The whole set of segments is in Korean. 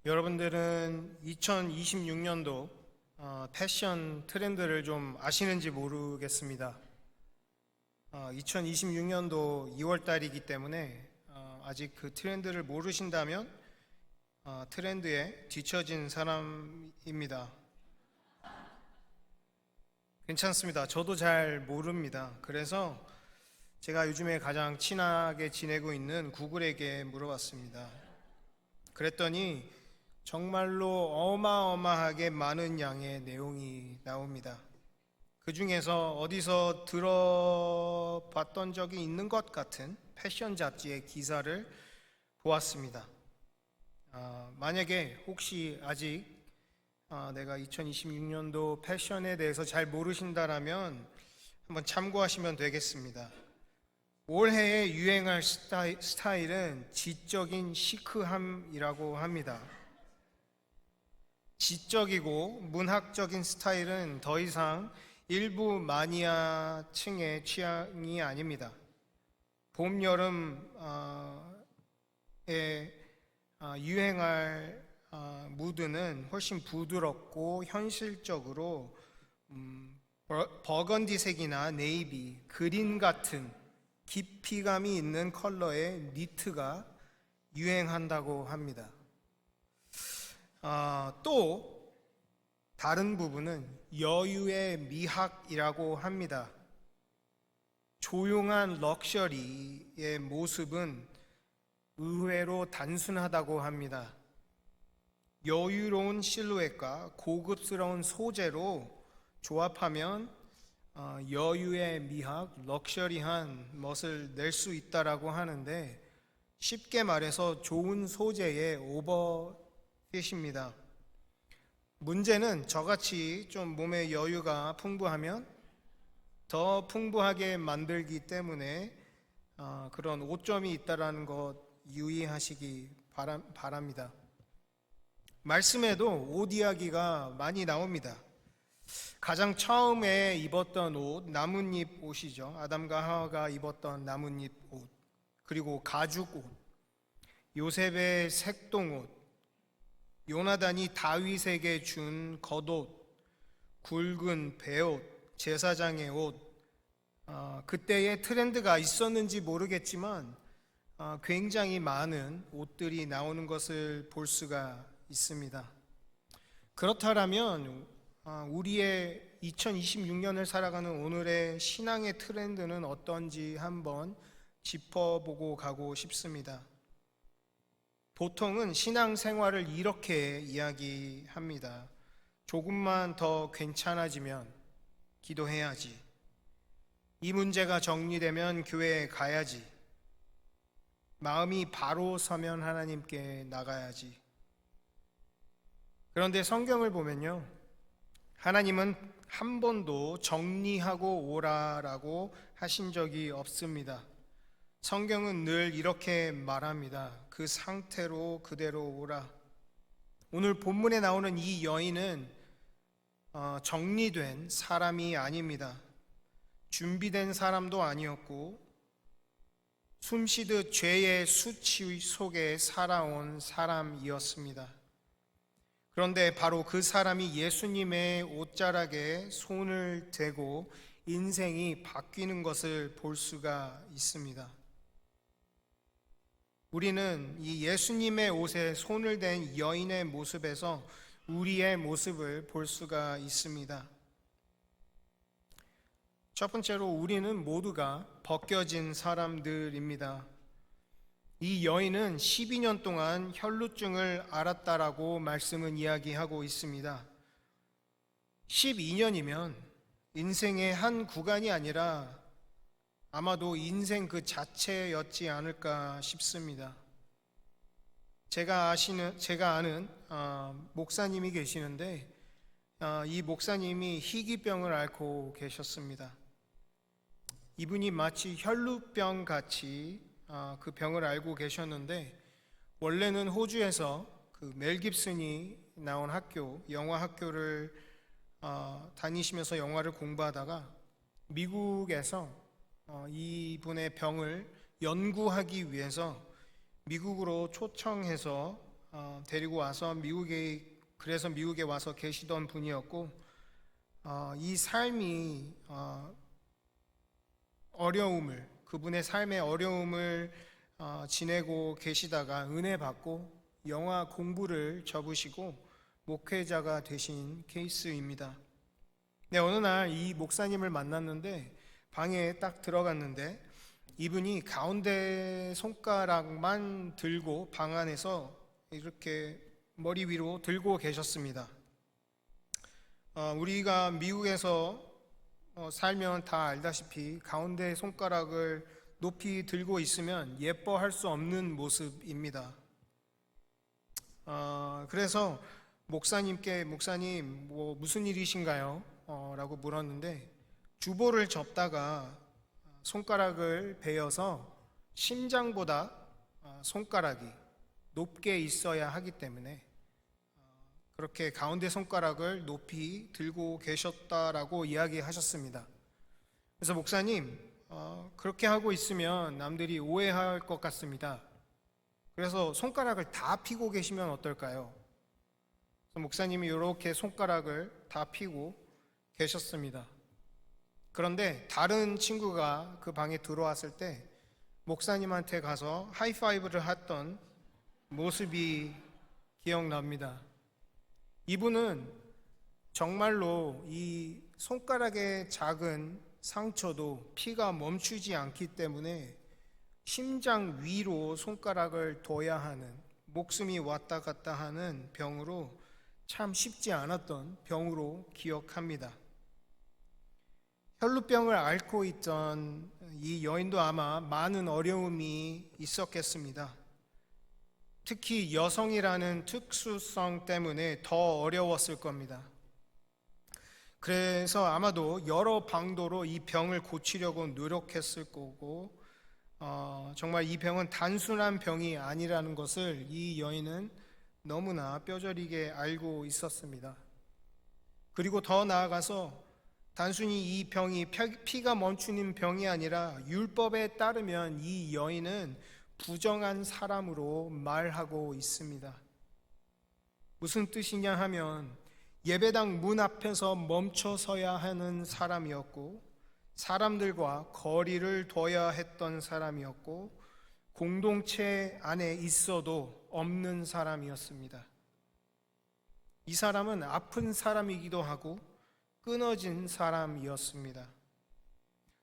여러분들은 2026년도 패션 트렌드를 좀 아시는지 모르겠습니다. 2026년도 2월 달이기 때문에 아직 그 트렌드를 모르신다면 트렌드에 뒤처진 사람입니다. 괜찮습니다. 저도 잘 모릅니다. 그래서 제가 요즘에 가장 친하게 지내고 있는 구글에게 물어봤습니다. 그랬더니 정말로 어마어마하게 많은 양의 내용이 나옵니다. 그 중에서 어디서 들어봤던 적이 있는 것 같은 패션 잡지의 기사를 보았습니다. 만약에 혹시 아직 내가 2026년도 패션에 대해서 잘 모르신다라면 한번 참고하시면 되겠습니다. 올해에 유행할 스타일은 지적인 시크함이라고 합니다. 지적이고 문학적인 스타일은 더 이상 일부 마니아층의 취향이 아닙니다. 봄, 여름에 유행할 무드는 훨씬 부드럽고 현실적으로 버건디색이나 네이비, 그린 같은 깊이감이 있는 컬러의 니트가 유행한다고 합니다. 또 다른 부분은 여유의 미학이라고 합니다. 조용한 럭셔리의 모습은 의외로 단순하다고 합니다. 여유로운 실루엣과 고급스러운 소재로 조합하면 여유의 미학, 럭셔리한 멋을 낼 수 있다라고 하는데, 쉽게 말해서 좋은 소재의 오버핏입니다. 문제는 저같이 좀 몸에 여유가 풍부하면 더 풍부하게 만들기 때문에 그런 오점이 있다라는 것 유의하시기 바랍니다. 말씀에도 옷 이야기가 많이 나옵니다. 가장 처음에 입었던 옷, 나뭇잎 옷이죠. 아담과 하와가 입었던 나뭇잎 옷, 그리고 가죽 옷, 요셉의 색동 옷, 요나단이 다윗에게 준 겉옷, 굵은 베옷, 제사장의 옷. 그때의 트렌드가 있었는지 모르겠지만 굉장히 많은 옷들이 나오는 것을 볼 수가 있습니다. 그렇다면 우리의 2026년을 살아가는 오늘의 신앙의 트렌드는 어떤지 한번 짚어보고 가고 싶습니다. 보통은 신앙생활을 이렇게 이야기합니다. 조금만 더 괜찮아지면 기도해야지. 이 문제가 정리되면 교회에 가야지. 마음이 바로 서면 하나님께 나가야지. 그런데 성경을 보면요, 하나님은 한 번도 정리하고 오라라고 하신 적이 없습니다. 성경은 늘 이렇게 말합니다. 그 상태로 그대로 오라. 오늘 본문에 나오는 이 여인은 정리된 사람이 아닙니다. 준비된 사람도 아니었고, 숨쉬듯 죄의 수치 속에 살아온 사람이었습니다. 그런데 바로 그 사람이 예수님의 옷자락에 손을 대고 인생이 바뀌는 것을 볼 수가 있습니다. 우리는 이 예수님의 옷에 손을 댄 여인의 모습에서 우리의 모습을 볼 수가 있습니다. 첫 번째로 우리는 모두가 벗겨진 사람들입니다. 이 여인은 12년 동안 혈루증을 앓았다라고 말씀은 이야기하고 있습니다. 12년이면 인생의 한 구간이 아니라 아마도 인생 그 자체였지 않을까 싶습니다. 제가 아는 목사님이 계시는데, 이 목사님이 희귀병을 앓고 계셨습니다. 이분이 마치 혈루병 같이 그 병을 앓고 계셨는데, 원래는 호주에서 그 멜 깁슨이 나온 학교, 영화 학교를 다니시면서 영화를 공부하다가 미국에서 이분의 병을 연구하기 위해서 미국으로 초청해서 데리고 와서 그래서 미국에 와서 계시던 분이었고, 이 삶이 그분의 삶의 어려움을 지내고 계시다가 은혜 받고 영화 공부를 접으시고 목회자가 되신 케이스입니다. 네, 어느 날 이 목사님을 만났는데 방에 딱 들어갔는데 이분이 가운데 손가락만 들고 방 안에서 이렇게 머리 위로 들고 계셨습니다. 우리가 미국에서 살면 다 알다시피 가운데 손가락을 높이 들고 있으면 예뻐할 수 없는 모습입니다. 그래서 목사님께 목사님 무슨 일이신가요? 라고 물었는데 주보를 접다가 손가락을 베어서 심장보다 손가락이 높게 있어야 하기 때문에 그렇게 가운데 손가락을 높이 들고 계셨다라고 이야기하셨습니다. 그래서 목사님, 그렇게 하고 있으면 남들이 오해할 것 같습니다. 그래서 손가락을 다 펴고 계시면 어떨까요? 그래서 목사님이 이렇게 손가락을 다 펴고 계셨습니다. 그런데 다른 친구가 그 방에 들어왔을 때 목사님한테 가서 하이파이브를 했던 모습이 기억납니다. 이분은 정말로 이 손가락의 작은 상처도 피가 멈추지 않기 때문에 심장 위로 손가락을 둬야 하는, 목숨이 왔다 갔다 하는 병으로 참 쉽지 않았던 병으로 기억합니다. 혈루병을 앓고 있던 이 여인도 아마 많은 어려움이 있었겠습니다. 특히 여성이라는 특수성 때문에 더 어려웠을 겁니다. 그래서 아마도 여러 방도로 이 병을 고치려고 노력했을 거고, 정말 이 병은 단순한 병이 아니라는 것을 이 여인은 너무나 뼈저리게 알고 있었습니다. 그리고 더 나아가서 단순히 이 병이 피가 멈추는 병이 아니라 율법에 따르면 이 여인은 부정한 사람으로 말하고 있습니다. 무슨 뜻이냐 하면 예배당 문 앞에서 멈춰서야 하는 사람이었고, 사람들과 거리를 둬야 했던 사람이었고, 공동체 안에 있어도 없는 사람이었습니다. 이 사람은 아픈 사람이기도 하고 끊어진 사람이었습니다.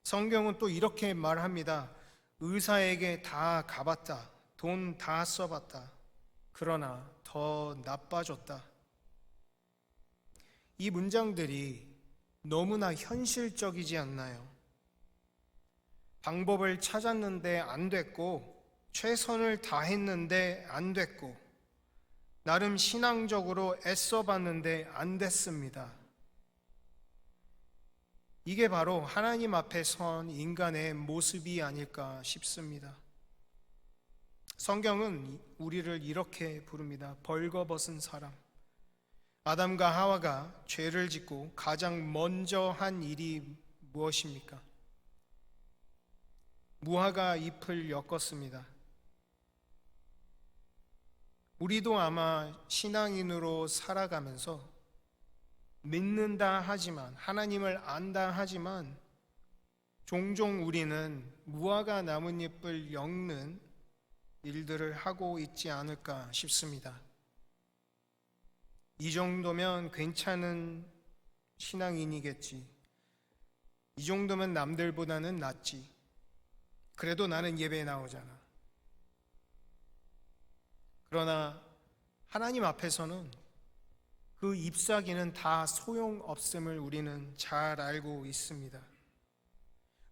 성경은 또 이렇게 말합니다. 의사에게 다 가봤다. 돈 다 써봤다. 그러나 더 나빠졌다. 이 문장들이 너무나 현실적이지 않나요? 방법을 찾았는데 안 됐고, 최선을 다했는데 안 됐고, 나름 신앙적으로 애써봤는데 안 됐습니다. 이게 바로 하나님 앞에 선 인간의 모습이 아닐까 싶습니다. 성경은 우리를 이렇게 부릅니다. 벌거벗은 사람. 아담과 하와가 죄를 짓고 가장 먼저 한 일이 무엇입니까? 무화과 잎을 엮었습니다. 우리도 아마 신앙인으로 살아가면서 믿는다 하지만, 하나님을 안다 하지만 종종 우리는 무화과 나뭇잎을 엮는 일들을 하고 있지 않을까 싶습니다. 이 정도면 괜찮은 신앙인이겠지. 이 정도면 남들보다는 낫지. 그래도 나는 예배에 나오잖아. 그러나 하나님 앞에서는 그 잎사귀는 다 소용없음을 우리는 잘 알고 있습니다.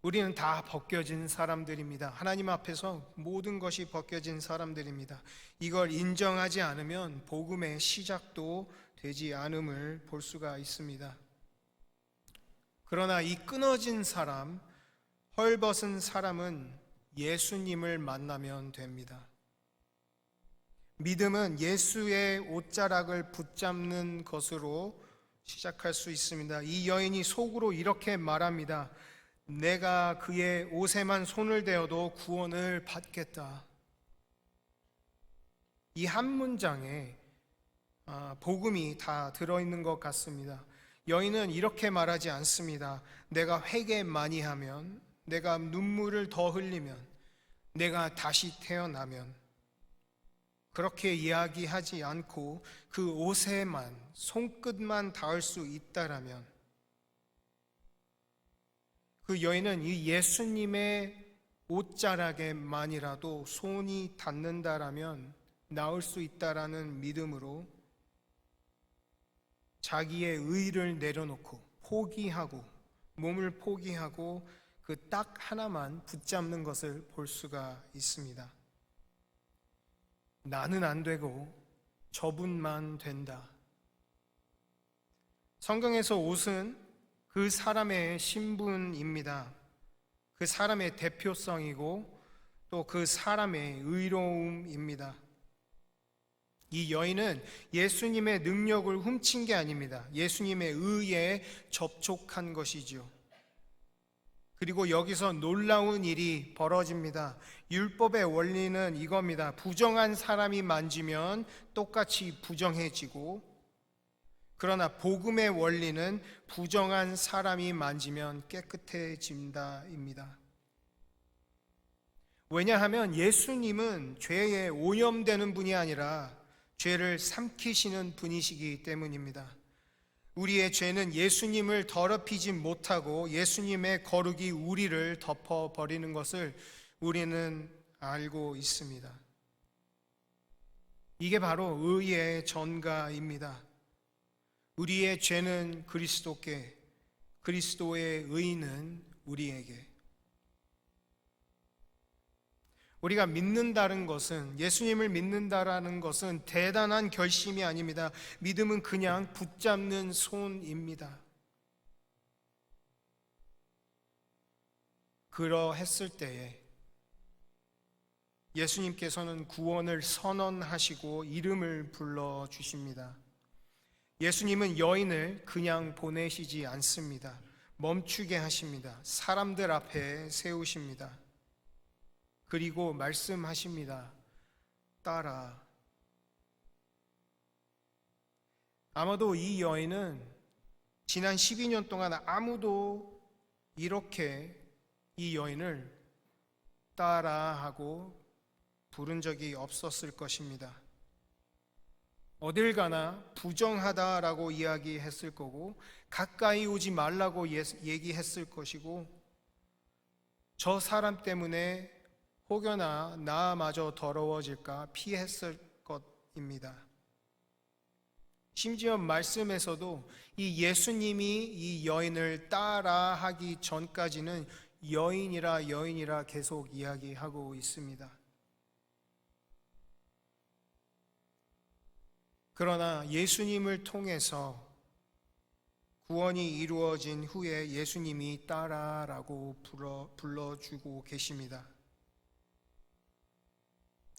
우리는 다 벗겨진 사람들입니다. 하나님 앞에서 모든 것이 벗겨진 사람들입니다. 이걸 인정하지 않으면 복음의 시작도 되지 않음을 볼 수가 있습니다. 그러나 이 끊어진 사람, 헐벗은 사람은 예수님을 만나면 됩니다. 믿음은 예수의 옷자락을 붙잡는 것으로 시작할 수 있습니다. 이 여인이 속으로 이렇게 말합니다. 내가 그의 옷에만 손을 대어도 구원을 받겠다. 이 한 문장에 복음이 다 들어있는 것 같습니다. 여인은 이렇게 말하지 않습니다. 내가 회개 많이 하면, 내가 눈물을 더 흘리면, 내가 다시 태어나면, 그렇게 이야기하지 않고 그 옷에만, 손끝만 닿을 수 있다라면, 그 여인은 이 예수님의 옷자락에만이라도 손이 닿는다라면 나을 수 있다라는 믿음으로 자기의 의를 내려놓고 포기하고, 몸을 포기하고 그 딱 하나만 붙잡는 것을 볼 수가 있습니다. 나는 안 되고 저분만 된다. 성경에서 옷은 그 사람의 신분입니다. 그 사람의 대표성이고 또 그 사람의 의로움입니다. 이 여인은 예수님의 능력을 훔친 게 아닙니다. 예수님의 의에 접촉한 것이지요. 그리고 여기서 놀라운 일이 벌어집니다. 율법의 원리는 이겁니다. 부정한 사람이 만지면 똑같이 부정해지고, 그러나 복음의 원리는 부정한 사람이 만지면 깨끗해진다입니다. 왜냐하면 예수님은 죄에 오염되는 분이 아니라 죄를 삼키시는 분이시기 때문입니다. 우리의 죄는 예수님을 더럽히지 못하고 예수님의 거룩이 우리를 덮어버리는 것을 우리는 알고 있습니다. 이게 바로 의의 전가입니다. 우리의 죄는 그리스도께, 그리스도의 의는 우리에게. 우리가 믿는다는 것은, 예수님을 믿는다라는 것은 대단한 결심이 아닙니다. 믿음은 그냥 붙잡는 손입니다. 그러했을 때에 예수님께서는 구원을 선언하시고 이름을 불러주십니다. 예수님은 여인을 그냥 보내시지 않습니다. 멈추게 하십니다. 사람들 앞에 세우십니다. 그리고 말씀하십니다. 따라. 아마도 이 여인은 지난 12년 동안 아무도 이렇게 이 여인을 따라하고 부른 적이 없었을 것입니다. 어딜 가나 부정하다라고 이야기했을 거고, 가까이 오지 말라고 얘기했을 것이고, 저 사람 때문에 혹여나 나마저 더러워질까 피했을 것입니다. 심지어 말씀에서도 이 예수님이 이 여인을 따라하기 전까지는 여인이라 여인이라 계속 이야기하고 있습니다. 그러나 예수님을 통해서 구원이 이루어진 후에 예수님이 따라라고 불러주고 계십니다.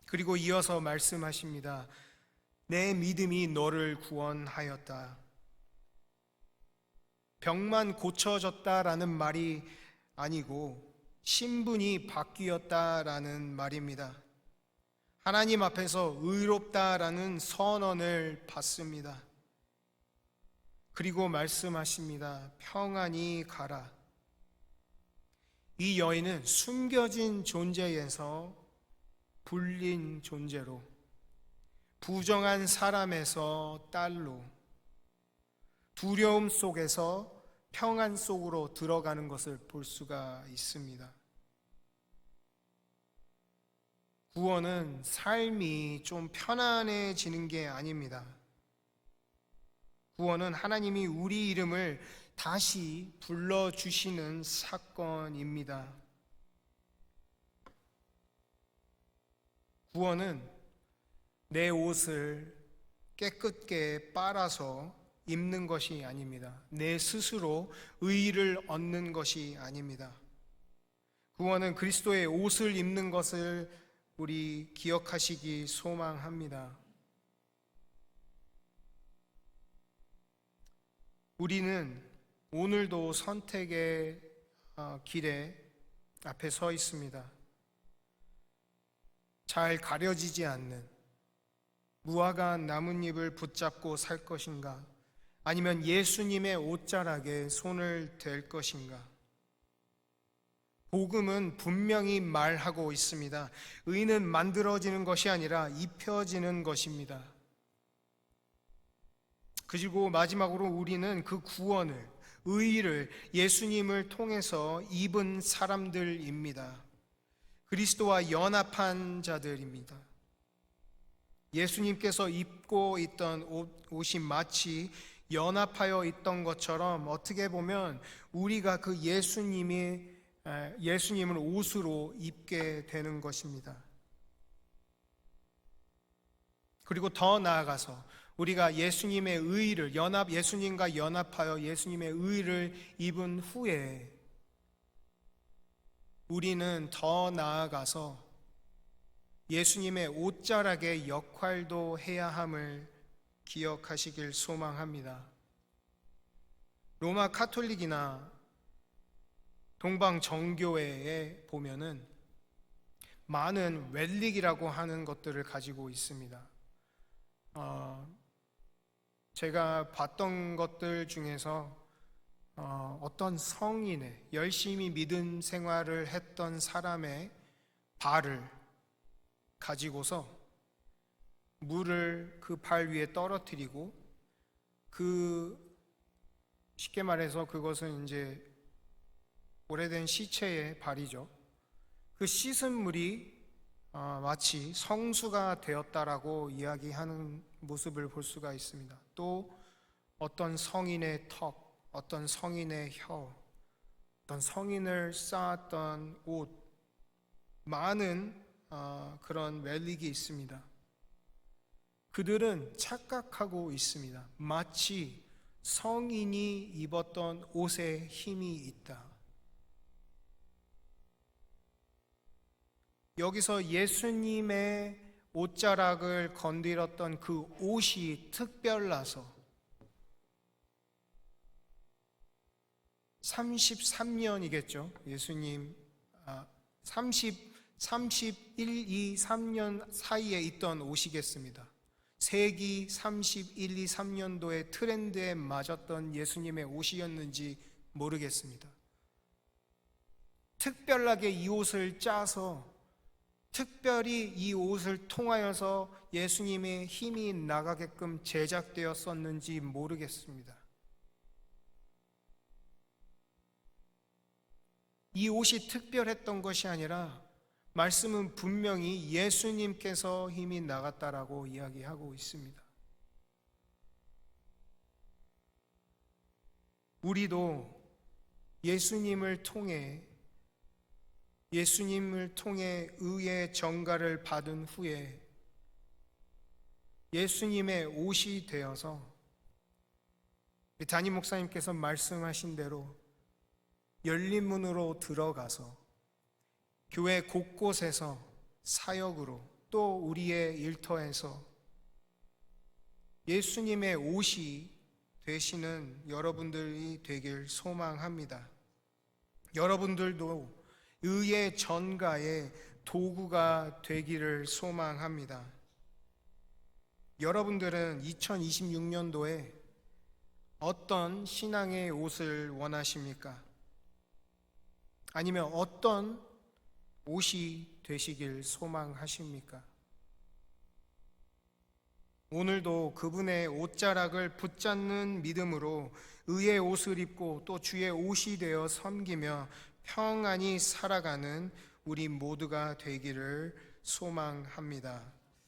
그리고 이어서 말씀하십니다. 내 믿음이 너를 구원하였다. 병만 고쳐졌다라는 말이 아니고 신분이 바뀌었다라는 말입니다. 하나님 앞에서 의롭다라는 선언을 받습니다. 그리고 말씀하십니다. 평안히 가라. 이 여인은 숨겨진 존재에서 불린 존재로, 부정한 사람에서 딸로, 두려움 속에서 평안 속으로 들어가는 것을 볼 수가 있습니다. 구원은 삶이 좀 편안해지는 게 아닙니다. 구원은 하나님이 우리 이름을 다시 불러주시는 사건입니다. 구원은 내 옷을 깨끗게 빨아서 입는 것이 아닙니다. 내 스스로 의의를 얻는 것이 아닙니다. 구원은 그리스도의 옷을 입는 것을 우리 기억하시기 소망합니다. 우리는 오늘도 선택의 길에 앞에 서 있습니다. 잘 가려지지 않는, 무화과 나뭇잎을 붙잡고 살 것인가? 아니면 예수님의 옷자락에 손을 댈 것인가? 복음은 분명히 말하고 있습니다. 의는 만들어지는 것이 아니라 입혀지는 것입니다. 그리고 마지막으로 우리는 그 구원을, 의의를 예수님을 통해서 입은 사람들입니다. 그리스도와 연합한 자들입니다. 예수님께서 입고 있던 옷이 마치 연합하여 있던 것처럼 어떻게 보면 우리가 그 예수님을 옷으로 입게 되는 것입니다. 그리고 더 나아가서 우리가 예수님의 의의를 예수님과 연합하여 예수님의 의의를 입은 후에 우리는 더 나아가서 예수님의 옷자락의 역할도 해야 함을 기억하시길 소망합니다. 로마 카톨릭이나 동방 정교회에 보면은 많은 웰릭이라고 하는 것들을 가지고 있습니다. 제가 봤던 것들 중에서 어떤 성인의 열심히 믿음 생활을 했던 사람의 발을 가지고서 물을 그 발 위에 떨어뜨리고 쉽게 말해서 그것은 이제 오래된 시체의 발이죠. 그 씻은 물이 마치 성수가 되었다라고 이야기하는 모습을 볼 수가 있습니다. 또 어떤 성인의 턱, 어떤 성인의 혀, 어떤 성인을 쌓았던 옷, 많은 그런 웰릭이 있습니다. 그들은 착각하고 있습니다. 마치 성인이 입었던 옷에 힘이 있다. 여기서 예수님의 옷자락을 건드렸던 그 옷이 특별나서 33년이겠죠. 예수님 31, 2, 3년 사이에 있던 옷이겠습니다. 세기 31, 2, 3년도의 트렌드에 맞았던 예수님의 옷이었는지 모르겠습니다. 특별하게 이 옷을 짜서 특별히 이 옷을 통하여서 예수님의 힘이 나가게끔 제작되었었는지 모르겠습니다. 이 옷이 특별했던 것이 아니라 말씀은 분명히 예수님께서 힘이 나갔다라고 이야기하고 있습니다. 우리도 예수님을 통해 의의 정가를 받은 후에 예수님의 옷이 되어서 담임 목사님께서 말씀하신 대로 열린 문으로 들어가서 교회 곳곳에서 사역으로 또 우리의 일터에서 예수님의 옷이 되시는 여러분들이 되길 소망합니다. 여러분들도 의의 전가의 도구가 되기를 소망합니다. 여러분들은 2026년도에 어떤 신앙의 옷을 원하십니까? 아니면 어떤 옷이 되시길 소망하십니까? 오늘도 그분의 옷자락을 붙잡는 믿음으로 의의 옷을 입고 또 주의 옷이 되어 섬기며 평안히 살아가는 우리 모두가 되기를 소망합니다.